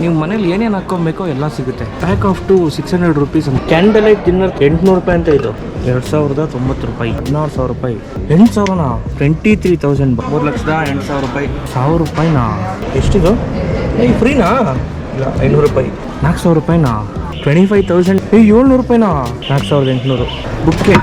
ನೀವು ಮನೇಲಿ ಏನೇನು ಹಾಕ್ಕೊಬೇಕೋ ಎಲ್ಲ ಸಿಗುತ್ತೆ. ಪ್ಯಾಕ್ ಆಫ್ ಟು 600 ರೂಪೀಸ್ ಅಂತ. ಕ್ಯಾಂಡಲ್ ಲೈಟ್ ಡಿನ್ನರ್ 800 ರೂಪಾಯಿ ಅಂತ. ಇದು 2090 ರೂಪಾಯಿ, 16,000 ರೂಪಾಯಿ. 8,000ನಾ? 23,000. 3,08,000 ರೂಪಾಯಿ. 1,000 ರೂಪಾಯಿನಾ? ಎಷ್ಟಿದು? ಫ್ರೀನಾ? ಇಲ್ಲ, 500 ರೂಪಾಯಿ. 4,000 ರೂಪಾಯಿನಾ? 25,000. 700 ರೂಪಾಯಿನಾ? 4,800. ಬುಕ್ಕೆ.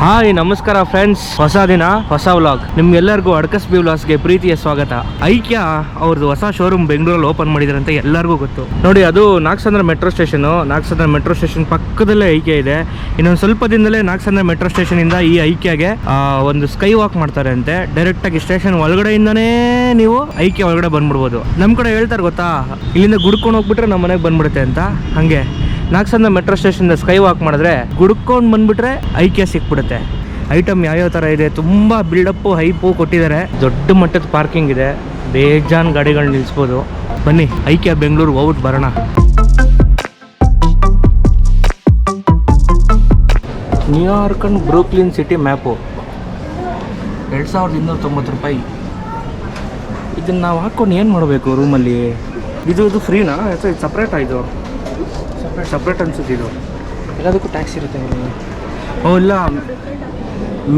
ಹಾಯ್, ನಮಸ್ಕಾರ ಫ್ರೆಂಡ್ಸ್. ಹೊಸ ದಿನ ಹೊಸ ವ್ಲಾಗ್. ನಿಮ್ಗೆಲ್ಲರಿಗೂ ಅಡ್ಕಸ್ ಬಿ ವ್ಲಾಗ್ಸ್ಗೆ ಪ್ರೀತಿಯ ಸ್ವಾಗತ. ಐಕ್ಯಾ ಅವ್ರದ್ದು ಹೊಸ ಶೋರೂಮ್ ಬೆಂಗಳೂರಲ್ಲಿ ಓಪನ್ ಮಾಡಿದ್ದಾರೆ ಅಂತ ಎಲ್ಲರಿಗೂ ಗೊತ್ತು. ನೋಡಿ, ಅದು Nagasandra metro station. Nagasandra metro station ಪಕ್ಕದಲ್ಲೇ ಐಕ್ಯಾ ಇದೆ. ಇನ್ನೊಂದು ಸ್ವಲ್ಪ ದಿನದಲ್ಲೇ ನಾಗಸಂದ್ರ ಮೆಟ್ರೋ ಸ್ಟೇಷನ್ ಇಂದ ಈ ಐಕ್ಯಾಗೆ ಒಂದು ಸ್ಕೈ ವಾಕ್ ಮಾಡ್ತಾರೆ ಅಂತೆ. ಡೈರೆಕ್ಟ್ ಆಗಿ ಸ್ಟೇಷನ್ ಒಳಗಡೆಯಿಂದನೇ ನೀವು ಐಕ್ಯಾ ಒಳಗಡೆ ಬಂದ್ಬಿಡ್ಬೋದು. ನಮ್ಮ ಕಡೆ ಹೇಳ್ತಾರೆ ಗೊತ್ತಾ, ಇಲ್ಲಿಂದ ಗುಡ್ಕೊಂಡು ಹೋಗ್ಬಿಟ್ರೆ ನಮ್ಮ ಮನೆಗೆ ಬಂದ್ಬಿಡುತ್ತೆ ಅಂತ. ಹಾಗೆ Nagasandra metro station sky walk ಮಾಡಿದ್ರೆ ಗುಡ್ಕೊಂಡು ಬಂದ್ಬಿಟ್ರೆ ಐಕ್ಯಾ ಸಿಕ್ಬಿಡುತ್ತೆ. ಐಟಮ್ ಯಾವ್ಯಾವ ಥರ ಇದೆ, ತುಂಬ ಬಿಲ್ಡಪ್ಪು ಹೈಪು ಕೊಟ್ಟಿದ್ದಾರೆ. ದೊಡ್ಡ ಮಟ್ಟದ ಪಾರ್ಕಿಂಗ್ ಇದೆ, ಬೇಜಾನ್ ಗಾಡಿಗಳು ನಿಲ್ಲಿಸ್ಬೋದು. ಬನ್ನಿ ಐಕ್ಯಾ ಬೆಂಗಳೂರು ಹೋಗ್ಬಿಟ್ಟು ಬರೋಣ. New York and Brooklyn city map 2,290 ರೂಪಾಯಿ. ಇದನ್ನು ನಾವು ಹಾಕ್ಕೊಂಡು ಏನು ಮಾಡಬೇಕು ರೂಮಲ್ಲಿ? ಇದು ಫ್ರೀನಾ? ಇದು ಸಪ್ರೇಟಾ? ಇದು ಸಪ್ರೇಟ್ ಅನ್ಸುತ್ತೆ. ಇದು ಎಲ್ಲದಕ್ಕೂ ಟ್ಯಾಕ್ಸ್ ಇರುತ್ತೆ. ಓ ಇಲ್ಲ,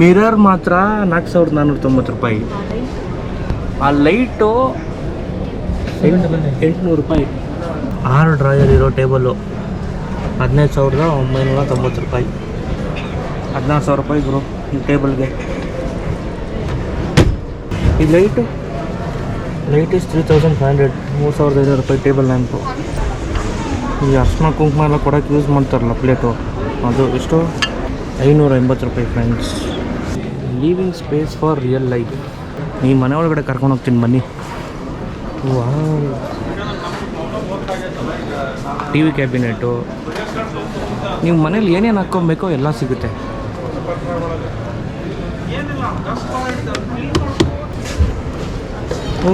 ಮಿರರ್ ಮಾತ್ರ 4,490 ರೂಪಾಯಿ. ಆ ಲೈಟು 800 ರೂಪಾಯಿ. 6 ಡ್ರಾಯರ್ ಇರೋ ಟೇಬಲು 15,990 ರೂಪಾಯಿ. 16,000 ರೂಪಾಯಿ ಗುರು ಈ ಟೇಬಲ್ಗೆ. ಈ ಲೈಟ್ ಇಸ್ 3,500. 3,500 ರೂಪಾಯಿ ಟೇಬಲ್ ಲ್ಯಾಂಪು. ಈ ಅರ್ಶಿನ ಕುಂಕುಮ ಎಲ್ಲ ಕೊಡೋಕೆ ಯೂಸ್ ಮಾಡ್ತಾರಲ್ಲ ಪ್ಲೇಟು, ಅದು ಎಷ್ಟು? 580 ರೂಪಾಯಿ friends. Living space for real life. ಈ ಮನೆ ಒಳಗಡೆ ಕರ್ಕೊಂಡು ಹೋಗ್ತೀನಿ ಬನ್ನಿ. Wow, T V cabinet. ನೀವು ಮನೇಲಿ ಏನೇನು ಹಾಕ್ಕೊಬೇಕೋ ಎಲ್ಲ ಸಿಗುತ್ತೆ. ಓ,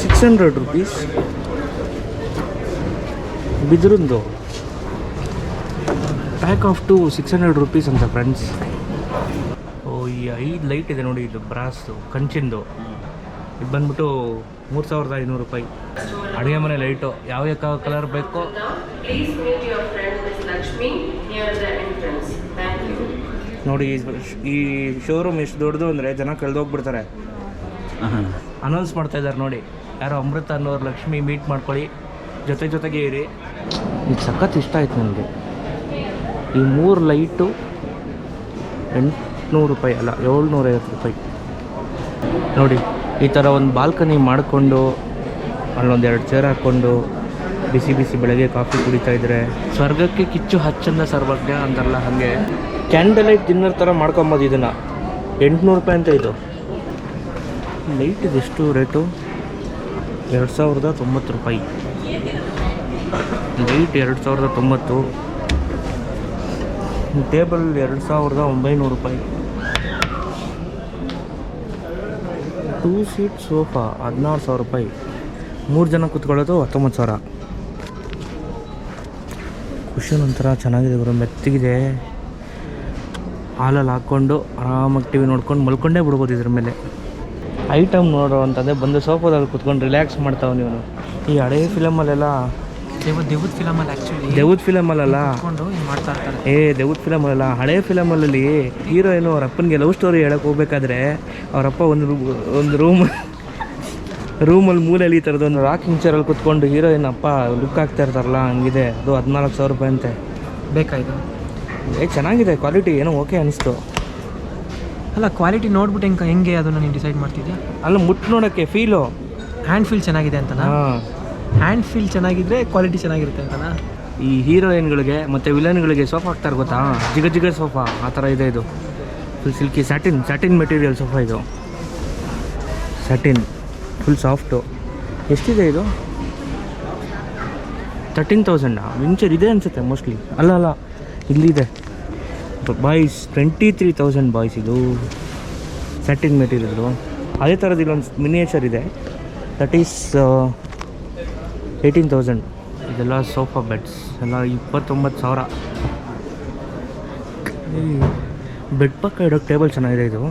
600 ರೂಪೀಸ್. ಬಿದಿರಿಂದು ಪ್ಯಾಕ್ ಆಫ್ ಟು 600 ರೂಪೀಸ್ ಅಂತ ಫ್ರೆಂಡ್ಸ್. ಓ, ಈ 5 ಲೈಟ್ ಇದೆ ನೋಡಿ, ಇದು ಬ್ರಾಸ್ದು ಕಂಚಿಂದು. ಇದು ಬಂದ್ಬಿಟ್ಟು 3,500 ರೂಪಾಯಿ. ಅಡುಗೆ ಮನೆ ಲೈಟು ಯಾವ ಕಲರ್ ಬೇಕೋ. ನೋಡಿ, ಈ ಶೋರೂಮ್ ಎಷ್ಟು ದೊಡ್ಡದು ಅಂದರೆ ಜನ ಕಳೆದೋಗ್ಬಿಡ್ತಾರೆ. ಅನೌನ್ಸ್ ಮಾಡ್ತಾ ಇದ್ದಾರೆ ನೋಡಿ, ಯಾರೋ ಅಮೃತ ಅನ್ನೋರು ಲಕ್ಷ್ಮಿ ಮೀಟ್ ಮಾಡ್ಕೊಳ್ಳಿ, ಜೊತೆಗೆ ಇರಿ. ಇದು ಸಖತ್ ಇಷ್ಟ ಆಯ್ತು ನನಗೆ. ಈ 3 ಲೈಟು 800 ರೂಪಾಯಿ, ಅಲ್ಲ 750 ರೂಪಾಯಿ. ನೋಡಿ, ಈ ಥರ ಒಂದು ಬಾಲ್ಕನಿ ಮಾಡಿಕೊಂಡು ಅಲ್ಲೊಂದು 2 ಚೇರ್ ಹಾಕ್ಕೊಂಡು ಬಿಸಿ ಬೆಳಗ್ಗೆ ಕಾಫಿ ಕುಡಿತಾ ಇದ್ರೆ ಸ್ವರ್ಗಕ್ಕೆ ಕಿಚ್ಚು ಹಚ್ಚಂದ ಸರ್ವಜ್ಞ ಅಂತಾರಲ್ಲ, ಹಾಗೆ ಕ್ಯಾಂಡಲ್ ಲೈಟ್ ಡಿನ್ನರ್ ಥರ ಮಾಡ್ಕೊಬೋದು. ಇದನ್ನು 800 ರೂಪಾಯಿ ಅಂತ. ಇದು ಲೈಟ್ ಇದೆಷ್ಟು ರೇಟು? 2,090 ರೂಪಾಯಿ. ಲೈಟ್ 2,090. ಟೇಬಲ್ 2,900 ರೂಪಾಯಿ. 2 ಸೀಟ್ ಸೋಫಾ 16,000 ರೂಪಾಯಿ. 3 ಜನ ಕೂತ್ಕೊಳ್ಳೋದು 19,000. ಕುಷನ್ ಒಂಥರ ಚೆನ್ನಾಗಿದೆ ಗುರು, ಮೆತ್ತಗಿದೆ. ಹಾಲಲ್ಲಿ ಹಾಕ್ಕೊಂಡು ಆರಾಮಾಗಿ ಟಿ ವಿ ನೋಡ್ಕೊಂಡು ಮಲ್ಕೊಂಡೇ ಬಿಡ್ಬೋದು ಇದ್ರ ಮೇಲೆ. ಐಟಮ್ ನೋಡೋ ಅಂತಂದರೆ ಬಂದು ಸೋಫಾದಲ್ಲಿ ಕೂತ್ಕೊಂಡು ರಿಲ್ಯಾಕ್ಸ್ ಮಾಡ್ತಾವೆ ನೀವು. ಈ ಹಳೇ ಫಿಲಮಲ್ಲೆಲ್ಲ, ದೇವದ್ ಫಿಲಮಲ್ಲ, ದೇವದ್ ಫಿಲಮಲ್ಲ, ಹಳೆ ಫಿಲಮಲ್ಲಿ ಹೀರೋಯಿನು ಅವ್ರ ಅಪ್ಪನಿಗೆ ಲವ್ ಸ್ಟೋರಿ ಹೇಳಕ್ಕೆ ಹೋಗ್ಬೇಕಾದ್ರೆ ಅವರಪ್ಪ ಒಂದು ರೂಮಲ್ಲಿ ಮೂಲೆಯಲ್ಲಿ ಈ ಥರದೊಂದು ರಾಕಿಂಗ್ ಚೇರಲ್ಲಿ ಕೂತ್ಕೊಂಡು ಹೀರೋಯಿನ್ ಅಪ್ಪ ಲುಕ್ ಆಗ್ತಾ ಇರ್ತಾರಲ್ಲ, ಹಂಗಿದೆ. ಅದು 14,000 ರೂಪಾಯಿ ಅಂತೆ. ಬೇಕಾಯಿತು. ಚೆನ್ನಾಗಿದೆ ಕ್ವಾಲಿಟಿ, ಏನೋ ಓಕೆ ಅನಿಸ್ತು. ಅಲ್ಲ, ಕ್ವಾಲಿಟಿ ನೋಡ್ಬಿಟ್ಟು ಹೆಂಗೆ ಅದನ್ನು ನೀನು ಡಿಸೈಡ್ ಮಾಡ್ತಿದ್ಯಾ? ಅಲ್ಲ, ಮುಟ್ಟು ನೋಡೋಕ್ಕೆ ಫೀಲು, ಹ್ಯಾಂಡ್ ಫೀಲ್ ಚೆನ್ನಾಗಿದೆ ಅಂತನಾ? ಹ್ಯಾಂಡ್ ಫೀಲ್ ಚೆನ್ನಾಗಿದ್ರೆ ಕ್ವಾಲಿಟಿ ಚೆನ್ನಾಗಿರುತ್ತೆ ಅಂತನಾ? ಈ ಹೀರೋಯಿನ್ಗಳಿಗೆ ಮತ್ತು ವಿಲನ್ಗಳಿಗೆ ಸೋಫಾ ಹಾಕ್ತಾರೆ ಗೊತ್ತಾ, ಜಿಗ ಸೋಫಾ, ಆ ಥರ ಇದೆ. ಇದು full silky satin material sofa. ಇದು ಸ್ಯಾಟಿನ್ ಫುಲ್ ಸಾಫ್ಟು. ಎಷ್ಟಿದೆ ಇದು? 13,000. ವಿಂಚರ್ ಇದೆ ಅನಿಸುತ್ತೆ ಮೋಸ್ಟ್ಲಿ. ಅಲ್ಲ, ಇಲ್ಲಿದೆ ಬಾಯ್ಸ್ 23,000 ಬಾಯ್ಸ್. ಇದು ಸ್ಯಾಟಿನ್ ಮೆಟೀರಿಯಲ್ಲು. ಅದೇ ಥರದ್ದು ಇಲ್ಲೊಂದು ಮಿನಿಯೇಚರ್ ಇದೆ, ದಟ್ ಈಸ್ 18,000. ಇದೆಲ್ಲ ಸೋಫಾ ಬೆಡ್ಸ್ ಎಲ್ಲ 29,000. ಬೆಡ್ ಪಕ್ಕ ಇಡೋಕ್ಕೆ ಟೇಬಲ್ ಚೆನ್ನಾಗಿದೆ. ಇದು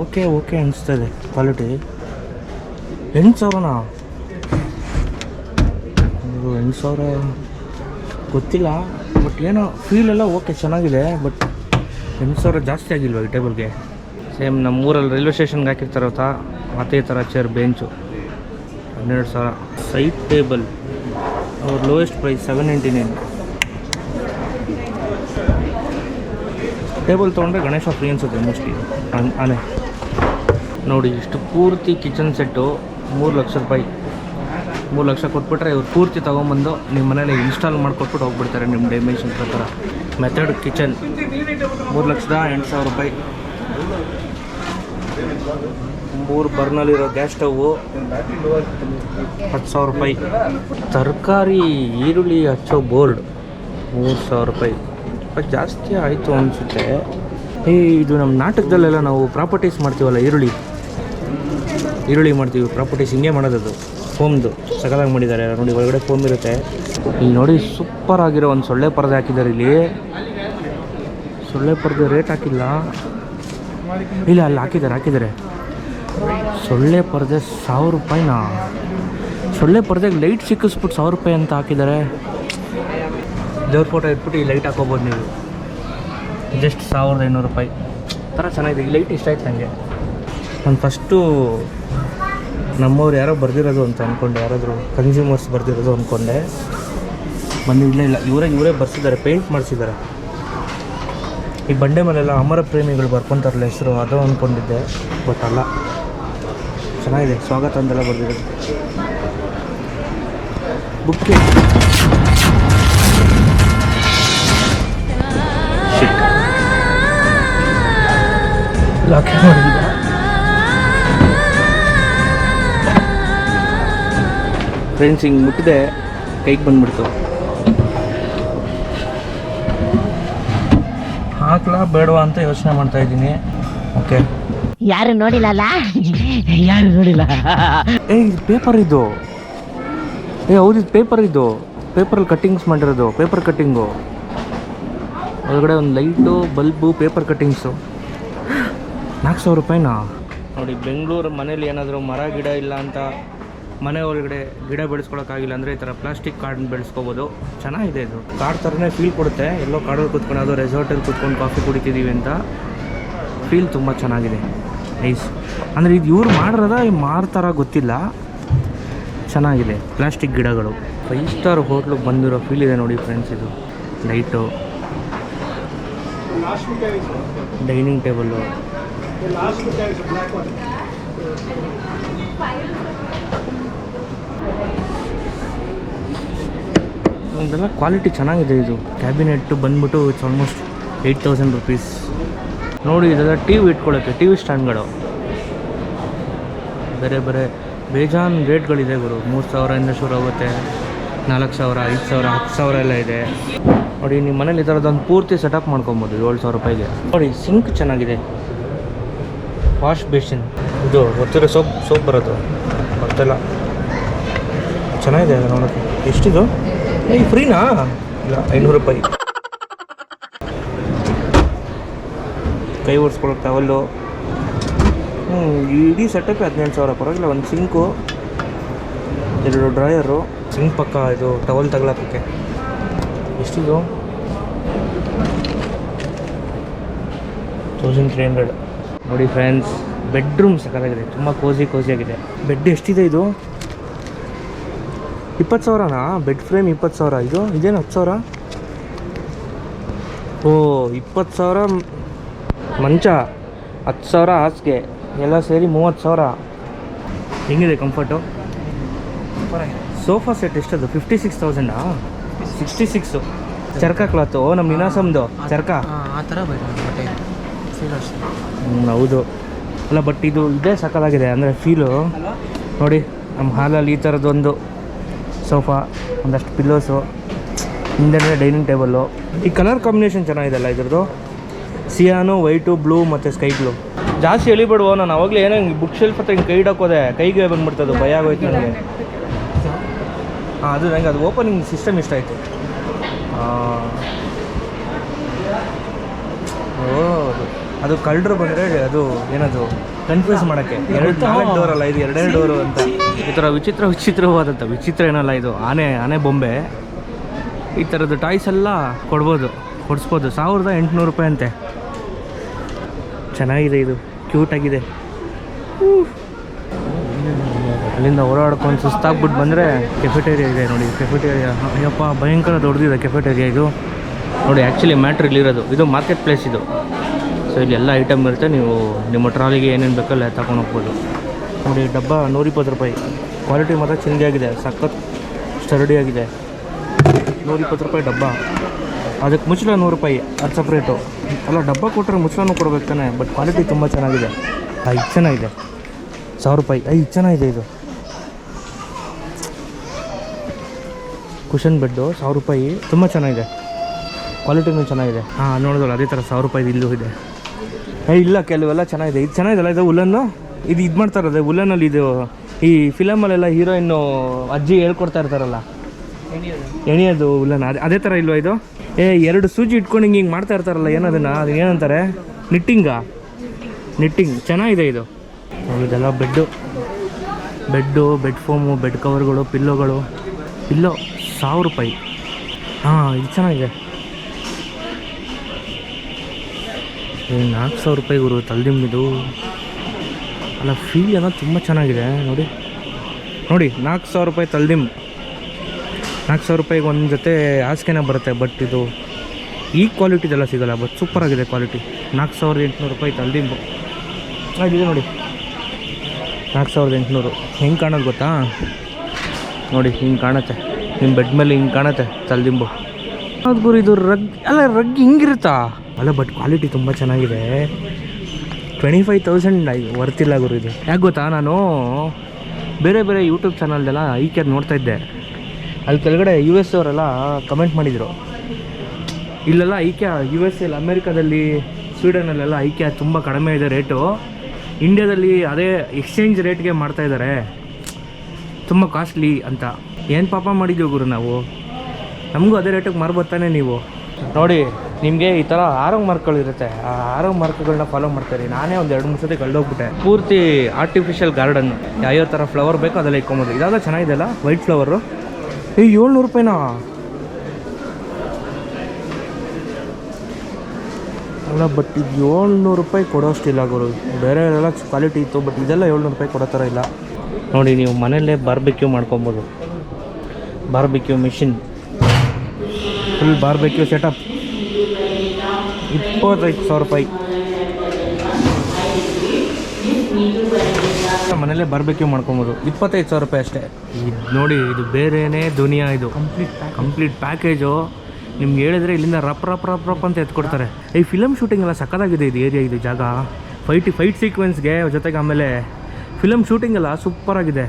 ಓಕೆ ಓಕೆ ಅನಿಸ್ತದೆ ಕ್ವಾಲಿಟಿ. 8,000ನಾ? ಇದು 8,000 ಗೊತ್ತಿಲ್ಲ, ಬಟ್ ಏನೋ ಫೀಲೆಲ್ಲ ಓಕೆ ಚೆನ್ನಾಗಿದೆ. ಬಟ್ 8,000 ಜಾಸ್ತಿ ಆಗಿಲ್ವ ಈ ಟೇಬಲ್ಗೆ? ಸೇಮ್ ನಮ್ಮೂರಲ್ಲಿ ರೈಲ್ವೆ ಸ್ಟೇಷನ್ಗೆ ಹಾಕಿರ್ತಾರತ್ತ ಅದೇ ಥರ ಚೇರ್ ಬೆಂಚು. 12,000. ಸೈಡ್ ಟೇಬಲ್ ಅವ್ರ ಲೋಯೆಸ್ಟ್ ಪ್ರೈಸ್ 799. ಟೇಬಲ್ ತೊಗೊಂಡ್ರೆ ಗಣೇಶ ಫ್ರೀ ಅನ್ಸುತ್ತೆ ಮೋಸ್ಟ್ಲಿ. ಆನೆ ನೋಡಿ, ಇಷ್ಟು ಪೂರ್ತಿ ಕಿಚನ್ ಸೆಟ್ಟು 3 ಲಕ್ಷ ರೂಪಾಯಿ. 3 ಲಕ್ಷ ಕೊಟ್ಬಿಟ್ರೆ ಇವ್ರು ಪೂರ್ತಿ ತೊಗೊಂಬಂದು ನಿಮ್ಮ ಮನೇಲಿ ಇನ್ಸ್ಟಾಲ್ ಮಾಡಿಕೊಟ್ಬಿಟ್ಟು ಹೋಗ್ಬಿಡ್ತಾರೆ ನಿಮ್ಮ ಡೈಮೆನ್ಷನ್ ಪ್ರಕಾರ. ಮೆಥಡ್ ಕಿಚನ್ 3,08,000 ರೂಪಾಯಿ. 3 ಬರ್ನಲ್ಲಿರೋ ಗ್ಯಾಸ್ ಸ್ಟವ್ವು 10,000 ರೂಪಾಯಿ. ತರಕಾರಿ ಈರುಳ್ಳಿ ಹಚ್ಚೋ ಬೋರ್ಡ್ 3,000 ರೂಪಾಯಿ. ಜಾಸ್ತಿ ಆಯಿತು ಅನಿಸುತ್ತೆ. ಇದು ನಮ್ಮ ನಾಟಕದಲ್ಲೆಲ್ಲ ನಾವು ಪ್ರಾಪರ್ಟೀಸ್ ಮಾಡ್ತೀವಲ್ಲ, ಈರುಳ್ಳಿ ಮಾಡ್ತೀವಿ ಪ್ರಾಪರ್ಟೀಸ್, ಹಿಂಗೆ ಮಾಡೋದದು. ಫೋಮ್ದು ಸಕಲಾಗಿ ಮಾಡಿದ್ದಾರೆ ನೋಡಿ, ಒಳಗಡೆ ಫೋಮ್ ಇರುತ್ತೆ. ಇಲ್ಲಿ ನೋಡಿ ಸೂಪರ್ ಆಗಿರೋ ಒಂದು ಸೊಳ್ಳೆ ಪರದೆ ಹಾಕಿದ್ದಾರೆ. ಇಲ್ಲಿ ಸೊಳ್ಳೆ ಪರದೆ ರೇಟ್ ಹಾಕಿಲ್ಲ, ಇಲ್ಲ ಅಲ್ಲಿ ಹಾಕಿದ್ದಾರೆ. ಸೊಳ್ಳೆ ಪರದೆ 1,000 ರೂಪಾಯಿನಾ? ಸೊಳ್ಳೆ ಪರದೆಗೆ ಲೈಟ್ ಸಿಕ್ಕಿಸ್ಬಿಟ್ಟು 1,000 ರೂಪಾಯಿ ಅಂತ ಹಾಕಿದ್ದಾರೆ. ದೇವ್ರ ಫೋಟೋ ಇಟ್ಬಿಟ್ಟು ಈ ಲೈಟ್ ಹಾಕೋಬೋದು ನೀವು. ಜಸ್ಟ್ 1,500 ರೂಪಾಯಿ ಥರ ಚೆನ್ನಾಗಿದೆ. ಈ ಲೈಟ್ ಇಷ್ಟ ಆಯ್ತು ನನಗೆ. ನಾನು ಫಸ್ಟು ನಮ್ಮವ್ರು ಯಾರೋ ಬರ್ದಿರೋದು ಅಂತ ಅಂದ್ಕೊಂಡೆ, ಯಾರಾದರೂ ಕನ್ಸ್ಯೂಮರ್ಸ್ ಬರ್ದಿರೋದು ಅಂದ್ಕೊಂಡೆ. ಇಲ್ಲ ಇವರೇ ಬರ್ಸಿದ್ದಾರೆ, ಪೇಂಟ್ ಮಾಡಿಸಿದ್ದಾರೆ. ಈ ಬಂಡೆ ಮೇಲೆಲ್ಲ ಅಮರ ಪ್ರೇಮಿಗಳು ಬರ್ಕೊತಾರಲ್ಲ ಹೆಸರು, ಅದು ಅಂದ್ಕೊಂಡಿದ್ದೆ. ಬಟ್ ಅಲ್ಲ, ಚೆನ್ನಾಗಿದೆ. ಸ್ವಾಗತ ಅಂತೆಲ್ಲ ಬರ್ದಿರೋದು. ಬುಕ್ ಲಾಕ್ ಮಾಡಿಲ್ಲ. ಫ್ರೆಂಡ್ಸ್, ಹಿಂಗೆ ಮುಟ್ಟಿದೆ ಕೈಗೆ ಬಂದ್ಬಿಡ್ತು. ಹಾಕ್ಲಾ ಬೇಡವಾ ಅಂತ ಯೋಚನೆ ಮಾಡ್ತಾ ಇದ್ದೀನಿ. ಓಕೆ, ಯಾರು ನೋಡಿಲ್ಲ. ಇದು ಪೇಪರ್ ಇದು. ಹೌದು, ಇದು ಪೇಪರಲ್ಲಿ ಕಟ್ಟಿಂಗ್ಸ್ ಮಾಡಿರೋದು. ಪೇಪರ್ ಕಟ್ಟಿಂಗು ಒಳಗಡೆ ಒಂದು ಲೈಟು, ಬಲ್ಬು, ಪೇಪರ್ ಕಟ್ಟಿಂಗ್ಸು 4,000 ರೂಪಾಯಿನಾ? ನೋಡಿ, ಬೆಂಗಳೂರು ಮನೇಲಿ ಏನಾದರೂ ಮರ ಗಿಡ ಇಲ್ಲ ಅಂತ ಮನೆ ಒಳಗಡೆ ಗಿಡ ಬೆಳೆಸ್ಕೊಳಕ್ಕಾಗಿಲ್ಲ ಅಂದರೆ ಈ ಥರ ಪ್ಲಾಸ್ಟಿಕ್ ಕಾರ್ಡನ್ನ ಬೆಳೆಸ್ಕೋಬೋದು. ಚೆನ್ನಾಗಿದೆ. ಇದು ಕಾಡ್ ಥರನೇ ಫೀಲ್ ಕೊಡುತ್ತೆ. ಎಲ್ಲೋ ಕಾಡಲ್ಲಿ ಕೂತ್ಕೊಂಡು ಯಾವುದೋ ರೆಸಾರ್ಟಲ್ಲಿ ಕೂತ್ಕೊಂಡು ಕಾಫಿ ಕುಡಿತಿದ್ದೀವಿ ಅಂತ ಫೀಲ್ ತುಂಬ ಚೆನ್ನಾಗಿದೆ. ನೈಸ್. ಅಂದರೆ ಇದು ಇವ್ರು ಮಾಡಿರೋದ ಮಾರ್ತಾರ ಗೊತ್ತಿಲ್ಲ, ಚೆನ್ನಾಗಿದೆ. ಪ್ಲಾಸ್ಟಿಕ್ ಗಿಡಗಳು 5 ಸ್ಟಾರ್ ಹೋಟ್ಲಿಗೆ ಬಂದಿರೋ ಫೀಲ್ ಇದೆ ನೋಡಿ ಫ್ರೆಂಡ್ಸ್. ಇದು ಲೈಟು, ಡೈನಿಂಗ್ ಟೇಬಲ್ಲು, ಇದೆಲ್ಲ ಕ್ವಾಲಿಟಿ ಚೆನ್ನಾಗಿದೆ. ಇದು ಕ್ಯಾಬಿನೆಟ್ಟು ಬಂದ್ಬಿಟ್ಟು ಇಟ್ಸ್ ಆಲ್ಮೋಸ್ಟ್ 8,000 ರುಪೀಸ್. ನೋಡಿ, ಇದೆಲ್ಲ ಟಿ ವಿ ಇಟ್ಕೊಳ್ಳೋಕ್ಕೆ, ಟಿ ವಿ ಸ್ಟ್ಯಾಂಡ್ಗಳು ಬೇರೆ ಬೇಜಾನ್ ರೇಟ್ಗಳಿದೆ ಗುರು. 3,000ಇಂದ ಶುರು ಆಗುತ್ತೆ, 4,000, 5,000, 10,000 ಎಲ್ಲ ಇದೆ. ನೋಡಿ, ನಿಮ್ಮ ಮನೇಲಿ ಈ ಥರದೊಂದು ಪೂರ್ತಿ ಸೆಟಪ್ ಮಾಡ್ಕೊಬೋದು 7,000 ರೂಪಾಯಿಗೆ. ನೋಡಿ, ಸಿಂಕ್ ಚೆನ್ನಾಗಿದೆ. ವಾಶ್ ಬೇಸಿನ್ ಇದು ಗೊತ್ತಿರೋ ಸೋಪ್ ಬರೋದು ಗೊತ್ತಿಲ್ಲ, ಚೆನ್ನಾಗಿದೆ ನೋಡೋಕ್ಕೆ. ಎಷ್ಟಿದು? ಫ್ರೀನಾ? ಇಲ್ಲ, 500 ರೂಪಾಯಿ. ಕೈ ಒರೆಸ್ಕೊಳ್ಳೋ ಟವಲ್ಲು, ಇಡೀ ಸೆಟಪ್ಪೇ 18,000. ಪರವಾಗಿಲ್ಲ. ಒಂದು ಸಿಂಕು, 2 ಡ್ರಾಯರು, ಸಿಂಕ್ ಪಕ್ಕ ಇದು ಟವಲ್ ತಗೊಳಕ್ಕೆ. ಎಷ್ಟಿದು? 1,300. ನೋಡಿ ಫ್ರೆಂಡ್ಸ್, ಬೆಡ್ರೂಮ್ ಸಕ್ಕತ್ತಾಗಿದೆ, ತುಂಬ ಕೋಸಿಯಾಗಿದೆ. ಬೆಡ್ ಎಷ್ಟಿದೆ ಇದು? 20,000ನಾ? Bed frame 20,000. ಇದೇನು 10,000? ಓ, 20,000 ಮಂಚ, 10,000 ಹಾಸಿಗೆ, ಎಲ್ಲ ಸೇರಿ 30,000. ಹೆಂಗಿದೆ ಕಂಫರ್ಟು? ಸೋಫಾ ಸೆಟ್ ಎಷ್ಟದು? 56,000? 66. ಚರ್ಕ ಕ್ಲಾತು ನಮ್ಮ ನಿನಾಸಮ್ದು ಚರ್ಕ ಆ ಥರ ಹೌದು. ಅಲ್ಲ, ಬಟ್ ಇದೇ ಸಕ್ಕತ್ತಾಗಿದೆ ಅಂದರೆ ಫೀಲು. ನೋಡಿ, ನಮ್ಮ ಹಾಲಲ್ಲಿ ಈ ಥರದ್ದೊಂದು ಸೋಫಾ, ಒಂದಷ್ಟು ಪಿಲ್ಲೋಸು, ಹಿಂದೆ ಡೈನಿಂಗ್ ಟೇಬಲ್ಲು. ಈ ಕಲರ್ ಕಾಂಬಿನೇಷನ್ ಚೆನ್ನಾಗಿದೆಲ್ಲ ಇದ್ರದ್ದು. ಸಿಯಾನು, ವೈಟು, ಬ್ಲೂ ಮತ್ತು ಸ್ಕೈ ಬ್ಲೂ. ಜಾಸ್ತಿ ಎಳಿಬೇಡುವ, ನಾನು ಅವಾಗಲೇ ಏನೋ ಹಿಂಗೆ ಬುಕ್ ಶೆಲ್ಫ್ ಹತ್ರ ಹಿಂಗೆ ಕೈ ಇಡೋಕೋದೆ, ಕೈಗೆ ಬಂದ್ಬಿಡ್ತದೆ, ಭಯ ಆಗೋಯ್ತು ನನಗೆ. ಅದು ನಂಗೆ ಅದು ಓಪನಿಂಗ್ ಸಿಸ್ಟಮ್ ಇಷ್ಟ ಆಯಿತು. ಓ, ಅದು ಕಳ್ಳರು ಬಂದರೆ ಅದು ಏನದು ಕನ್ಫ್ಯೂಸ್ ಮಾಡೋಕ್ಕೆ 4 ಡೋರ್ ಅಲ್ಲ, ಇದು 2 ಡೋರು ಅಂತ. ಈ ಥರ ವಿಚಿತ್ರವಾದಂಥ ವಿಚಿತ್ರ ಏನಲ್ಲ, ಇದು ಆನೆ ಬೊಂಬೆ. ಈ ಥರದ್ದು ಟಾಯ್ಸ್ ಎಲ್ಲ ಕೊಡಿಸ್ಬೋದು. 1800 ರೂಪಾಯಿ ಅಂತೆ. ಚೆನ್ನಾಗಿದೆ, ಇದು ಕ್ಯೂಟಾಗಿದೆ. ಅಲ್ಲಿಂದ ಓಡಾಡ್ಕೊಂಡು ಸುಸ್ತಾಗ್ಬಿಟ್ಟು ಬಂದರೆ ಕೆಫೆಟೇರಿಯಾ ಇದೆ ನೋಡಿ. ಕೆಫೆಟೇರಿಯಾ ಅಯ್ಯಪ್ಪ ಭಯಂಕರ ದೊಡ್ಡದಿದೆ ಕೆಫೆಟೇರಿಯಾ ಇದು ನೋಡಿ. ಆ್ಯಕ್ಚುಲಿ ಮ್ಯಾಟ್ರ್ ಇಲ್ಲಿರೋದು ಇದು ಮಾರ್ಕೆಟ್ ಪ್ಲೇಸ್ ಇದು. ಸೊ ಇಲ್ಲಿ ಎಲ್ಲ ಐಟಮ್ ಇರುತ್ತೆ, ನೀವು ನಿಮ್ಮ ಟ್ರಾಲಿಗೆ ಏನೇನು ಬೇಕಲ್ಲ ತಗೊಂಡು ಹೋಗ್ಬೋದು. ನೋಡಿ ಡಬ್ಬ 120 ರೂಪಾಯಿ. ಕ್ವಾಲಿಟಿ ಮಾತ್ರ ಚೆನ್ನಾಗಿದೆ, ಸಖತ್ ಸ್ಟರ್ಡಿಯಾಗಿದೆ. 120 ರೂಪಾಯಿ ಡಬ್ಬ. ಅದಕ್ಕೆ ಮುಚ್ಚಳ 100 ರೂಪಾಯಿ, ಅದು ಸಪ್ರೇಟು. ಅಲ್ಲ ಡಬ್ಬ ಕೊಟ್ಟರೆ ಮುಚ್ಚಳನೂ ಕೊಡ್ಬೇಕು ತಾನೆ. ಬಟ್ ಕ್ವಾಲಿಟಿ ತುಂಬ ಚೆನ್ನಾಗಿದೆ. ಇದು ಚೆನ್ನಾಗಿದೆ, 1000 ರೂಪಾಯಿ. ಇದು ಚೆನ್ನಾಗಿದೆ. ಇದು ಕುಷನ್ ಬೆಡ್ಡು 1000 ರೂಪಾಯಿ, ತುಂಬ ಚೆನ್ನಾಗಿದೆ. ಕ್ವಾಲಿಟಿನೂ ಚೆನ್ನಾಗಿದೆ. ನೋಡಿದ್ರಲ್ಲ ಅದೇ ಥರ 1000 ರೂಪಾಯಿದು ಇಲ್ಲೂ ಇದೆ. ಇಲ್ಲ ಕೆಲವೆಲ್ಲ ಚೆನ್ನಾಗಿದೆ. ಇದು ಚೆನ್ನಾಗಿದೆಲ್ಲ, ಇದು ಉಲ್ಲನ್ನು ಇದು ಮಾಡ್ತಾರದೆ ಉಲ್ಲನಲ್ಲಿ. ಇದು ಈ ಫಿಲಮಲ್ಲೆಲ್ಲ ಹೀರೋಯಿನ್ನು ಅಜ್ಜಿ ಹೇಳ್ಕೊಡ್ತಾ ಇರ್ತಾರಲ್ಲ ಎಣಿಯೋದು ಉಲ್ಲನ್, ಅದೇ ಥರ ಇಲ್ವಾ ಇದು? 2 ಸೂಜಿ ಇಟ್ಕೊಂಡು ಹಿಂಗೆ ಮಾಡ್ತಾ ಇರ್ತಾರಲ್ಲ, ಏನದನ್ನು ಅದು ಏನಂತಾರೆ? ನಿಟ್ಟಿಂಗ್ ಚೆನ್ನಾಗಿದೆ ಇದು. ಇದೆಲ್ಲ ಬೆಡ್ ಫೋಮು, ಬೆಡ್ ಕವರ್ಗಳು, ಪಿಲ್ಲೋ 1000 ರೂಪಾಯಿ. ಇದು ಚೆನ್ನಾಗಿದೆ. 4000 ರೂಪಾಯಿ ಗುರು ತಲೆದಿಂಬಿದು. ಅಲ್ಲ ಫೀಲ್ ಏನೋ ತುಂಬ ಚೆನ್ನಾಗಿದೆ ನೋಡಿ. 4000 ರೂಪಾಯಿ ತಲೆದಿಂಬು. 4000 ರೂಪಾಯಿಗೆ ಒಂದು ಜೊತೆ ಹಾಸಿಗೆನೇ ಬರುತ್ತೆ. ಬಟ್ ಇದು ಈ ಕ್ವಾಲಿಟಿದೆಲ್ಲ ಸಿಗೋಲ್ಲ. But ಸೂಪರಾಗಿದೆ quality. 4800 ರೂಪಾಯಿ ತಲೆದಿಂಬು. ಇದೆ ನೋಡಿ 4800. ಹೆಂಗೆ ಕಾಣೋದು ಗೊತ್ತಾ? ನೋಡಿ ಹಿಂಗೆ ಕಾಣುತ್ತೆ, ನಿಮ್ಮ ಬೆಡ್ ಮೇಲೆ ಹಿಂಗೆ ಕಾಣುತ್ತೆ ತಲೆದಿಂಬು. ಹೌದು ಗುರು, ಇದು ರಗ್ ಹಿಂಗಿರುತ್ತಾ? ಅಲ್ಲ ಬಟ್ ಕ್ವಾಲಿಟಿ ತುಂಬ ಚೆನ್ನಾಗಿದೆ. 25,000 ವರ್ತಿಲ್ಲ ಗುರು ಇದು. ಯಾಕೆ ಗೊತ್ತಾ, ನಾನು ಬೇರೆ ಯೂಟ್ಯೂಬ್ ಚಾನಲ್ದೆಲ್ಲ IKEA ನೋಡ್ತಾ ಇದ್ದೆ. ಅಲ್ಲಿ ಕೆಳಗಡೆ US ಅವರೆಲ್ಲ ಕಮೆಂಟ್ ಮಾಡಿದರು, ಇಲ್ಲೆಲ್ಲ IKEA US ಅಮೇರಿಕಾದಲ್ಲಿ, ಸ್ವೀಡನಲ್ಲೆಲ್ಲ IKEA ತುಂಬ ಕಡಿಮೆ ಇದೆ ರೇಟು. ಇಂಡಿಯಾದಲ್ಲಿ ಅದೇ ಎಕ್ಸ್ಚೇಂಜ್ ರೇಟ್ಗೆ ಮಾಡ್ತಾಯಿದ್ದಾರೆ, ತುಂಬ ಕಾಸ್ಟ್ಲಿ ಅಂತ. ಏನು ಪಾಪ ಮಾಡಿದ್ದೀವಿ ಗುರು ನಾವು, ನಮಗೂ ಅದೇ ರೇಟಿಗೆ ಮಾರ್ಬೋತಾನೆ ನೀವು. ನೋಡಿ ನಿಮಗೆ ಈ ಥರ ಆರೋ ಮಾರ್ಕ್ಗಳಿರುತ್ತೆ, ಆ ಆರೋ ಮಾರ್ಕ್ಗಳನ್ನ ಫಾಲೋ ಮಾಡ್ತಾರೆ. ನಾನೇ ಒಂದು 2-3 ಸತಿ ಕಳೆದೋಗ್ಬಿಟ್ಟೆ. ಪೂರ್ತಿ ಆರ್ಟಿಫಿಷಿಯಲ್ ಗಾರ್ಡನ್, ಯಾವ್ಯಾವ ಥರ ಫ್ಲವರ್ ಬೇಕೋ ಅದೆಲ್ಲ ಇಟ್ಕೊಂಬೋದು. ಇದಾದ ಚೆನ್ನಾಗಿದೆಲ್ಲ ವೈಟ್ ಫ್ಲವರು. 700 ರೂಪಾಯಿನಾ? ಅಲ್ಲ ಬಟ್ ಇದು 700 ರೂಪಾಯಿ ಕೊಡೋಷ್ಟಿಲ್ಲ ಗುರು. ಬೇರೆ ಎಲ್ಲ ಕ್ವಾಲಿಟಿ ಇತ್ತು, ಬಟ್ ಇದೆಲ್ಲ 700 ರೂಪಾಯಿ ಕೊಡೋ ಥರ ಇಲ್ಲ. ನೋಡಿ ನೀವು ಮನೆಯಲ್ಲೇ ಬಾರ್ಬೆಕ್ಯೂ ಮಾಡ್ಕೊಬೋದು. Barbecue machine, full barbecue setup 25,000 ರೂಪಾಯಿ. ಮನೇಲೇ ಬಾರ್ಬೆಕ್ಯೂ ಮಾಡ್ಕೊಬೋದು, 25,000 ರೂಪಾಯಿ ಅಷ್ಟೇ. ಇದು ನೋಡಿ, ಇದು ಬೇರೆಯೇ ದುನಿಯಾ. ಇದು ಕಂಪ್ಲೀಟ್ ಪ್ಯಾಕೇಜು. ನಿಮ್ಗೆ ಹೇಳಿದ್ರೆ ಇಲ್ಲಿಂದ ರಪ್ ಅಂತ ಎತ್ಕೊಡ್ತಾರೆ. ಈ ಫಿಲಮ್ ಶೂಟಿಂಗ್ ಎಲ್ಲ ಸಕ್ಕತ್ತಾಗಿದೆ ಇದು ಏರಿಯಾ, ಇದು ಜಾಗ. ಫೈಟ್ ಸೀಕ್ವೆನ್ಸ್ಗೆ ಜೊತೆಗೆ ಆಮೇಲೆ ಫಿಲಮ್ ಶೂಟಿಂಗ್ ಎಲ್ಲ ಸೂಪರಾಗಿದೆ,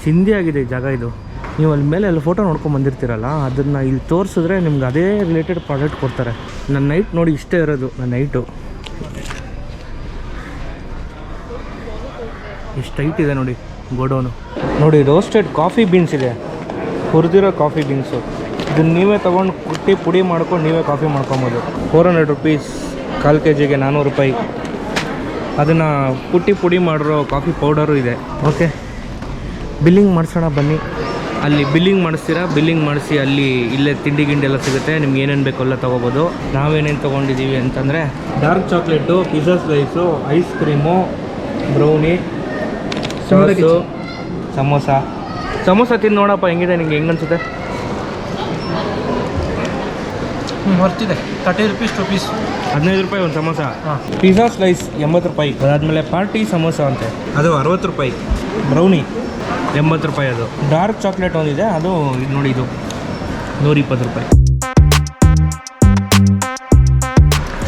ಚಿಂದಿಯಾಗಿದೆ ಈ ಜಾಗ ಇದು. ನೀವು ಅಲ್ಲಿ ಮೇಲೆ ಎಲ್ಲ ಫೋಟೋ ನೋಡ್ಕೊಂಡು ಬಂದಿರ್ತೀರಲ್ಲ, ಅದನ್ನು ಇಲ್ಲಿ ತೋರಿಸಿದ್ರೆ ನಿಮ್ಗೆ ಅದೇ ರಿಲೇಟೆಡ್ ಪ್ರಾಡಕ್ಟ್ ಕೊಡ್ತಾರೆ. ನನ್ನ ನೈಟ್ ನೋಡಿ ಇಷ್ಟೇ ಇರೋದು, ನನ್ನ ನೈಟು ಎಷ್ಟು ಟೈಟ್ ಇದೆ ನೋಡಿ ಗೋಡೌನು. ನೋಡಿ ರೋಸ್ಟೆಡ್ ಕಾಫಿ ಬೀನ್ಸ್ ಇದೆ, ಹುರಿದಿರೋ ಕಾಫಿ ಬೀನ್ಸು. ಇದನ್ನು ನೀವೇ ತೊಗೊಂಡು ಕುಟ್ಟಿ ಪುಡಿ ಮಾಡ್ಕೊಂಡು ನೀವೇ ಕಾಫಿ ಮಾಡ್ಕೊಬೋದು. 400 ರೂಪೀಸ್, 1/4 kgಗೆ 400 ರೂಪಾಯಿ. ಅದನ್ನು ಪುಡಿ ಮಾಡಿರೋ ಕಾಫಿ ಪೌಡರು ಇದೆ. ಓಕೆ, ಬಿಲ್ಲಿಂಗ್ ಮಾಡಿಸೋಣ ಬನ್ನಿ. ಅಲ್ಲಿ ಬಿಲ್ಲಿಂಗ್ ಮಾಡಿಸ್ತೀರಾ, ಬಿಲ್ಲಿಂಗ್ ಮಾಡಿಸಿ ಇಲ್ಲೇ ತಿಂಡಿ ಗಿಂಡಿ ಎಲ್ಲ ಸಿಗುತ್ತೆ. ನಿಮ್ಗೆ ಏನೇನು ಬೇಕೋ ಎಲ್ಲ ತೊಗೋಬೋದು. ನಾವೇನೇನು ತೊಗೊಂಡಿದ್ದೀವಿ ಅಂತಂದರೆ dark chocolate, pizza slice, ice cream, brownie, sauce, samosa ತಿಂದು ನೋಡಪ್ಪ ಹೆಂಗಿದೆ, ನಿಂಗೆ ಹೆಂಗೆ ಅನಿಸುತ್ತೆ? ಬರ್ತಿದೆ. 30 ರೂಪೀಸ್ 2 ಪೀಸ್, 15 ರೂಪಾಯಿ ಒಂದು ಸಮೋಸ. ಪಿಜ್ಜಾ ಸ್ಲೈಸ್ 80 ರೂಪಾಯಿ. ಅದಾದಮೇಲೆ ಪಾರ್ಟಿ ಸಮೋಸ ಅಂತೆ, ಅದು 60 ರೂಪಾಯಿ. ಬ್ರೌನಿ 80 ರೂಪಾಯಿ. ಅದು ಡಾರ್ಕ್ ಚಾಕ್ಲೇಟ್ ಒಂದಿದೆ, ಅದು ಇದು ನೋಡಿ, ಇದು 120 ರೂಪಾಯಿ.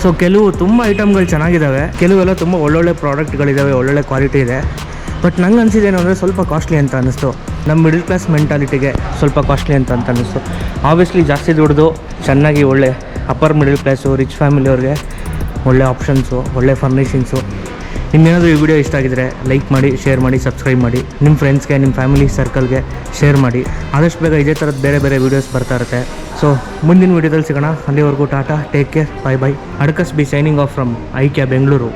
ಸೊ ಕೆಲವು ತುಂಬ ಐಟಮ್ಗಳು ಚೆನ್ನಾಗಿದ್ದಾವೆ, ಕೆಲವೆಲ್ಲ ತುಂಬ ಒಳ್ಳೊಳ್ಳೆ ಪ್ರಾಡಕ್ಟ್ಗಳಿದ್ದಾವೆ, ಒಳ್ಳೊಳ್ಳೆ ಕ್ವಾಲಿಟಿ ಇದೆ. ಬಟ್ ನಂಗೆ ಅನಿಸಿದ್ದೇನು ಅಂದರೆ ಸ್ವಲ್ಪ ಕಾಸ್ಟ್ಲಿ ಅಂತ ಅನ್ನಿಸ್ತು. ನಮ್ಮ ಮಿಡಲ್ ಕ್ಲಾಸ್ ಮೆಂಟಾಲಿಟಿಗೆ ಸ್ವಲ್ಪ ಕಾಸ್ಟ್ಲಿ ಅಂತ ಅನ್ನಿಸ್ತು. ಆಬ್ವಿಯಸ್ಲಿ ಜಾಸ್ತಿ ದುಡ್ದು ಚೆನ್ನಾಗಿ ಒಳ್ಳೆ ಅಪ್ಪರ್ ಮಿಡಲ್ ಕ್ಲಾಸು, ರಿಚ್ ಫ್ಯಾಮಿಲಿಯವ್ರಿಗೆ ಒಳ್ಳೆ ಆಪ್ಷನ್ಸು, ಒಳ್ಳೆ ಫರ್ನಿಷಿಂಗ್ಸು ಇನ್ನೇನಾದರೂ ಈ ವಿಡಿಯೋ ಇಷ್ಟ ಆಗಿದ್ರೆ ಲೈಕ್ ಮಾಡಿ, ಶೇರ್ ಮಾಡಿ, ಸಬ್ಸ್ಕ್ರೈಬ್ ಮಾಡಿ. ನಿಮ್ಮ ಫ್ರೆಂಡ್ಸ್ಗೆ, ನಿಮ್ಮ ಫ್ಯಾಮಿಲಿ ಸರ್ಕಲ್ಗೆ ಶೇರ್ ಮಾಡಿ. ಆದಷ್ಟು ಬೇಗ ಇದೇ ಥರದ್ದು ಬೇರೆ ಬೇರೆ ವೀಡಿಯೋಸ್ ಬರ್ತಾ ಇರುತ್ತೆ. ಸೊ ಮುಂದಿನ ವೀಡಿಯೋದಲ್ಲಿ ಸಿಗೋಣ. ಅಲ್ಲಿವರೆಗೂ ta-ta, take care, bye bye. ಅಡ್ಕಸ್ be signing off from IKEA Bengaluru.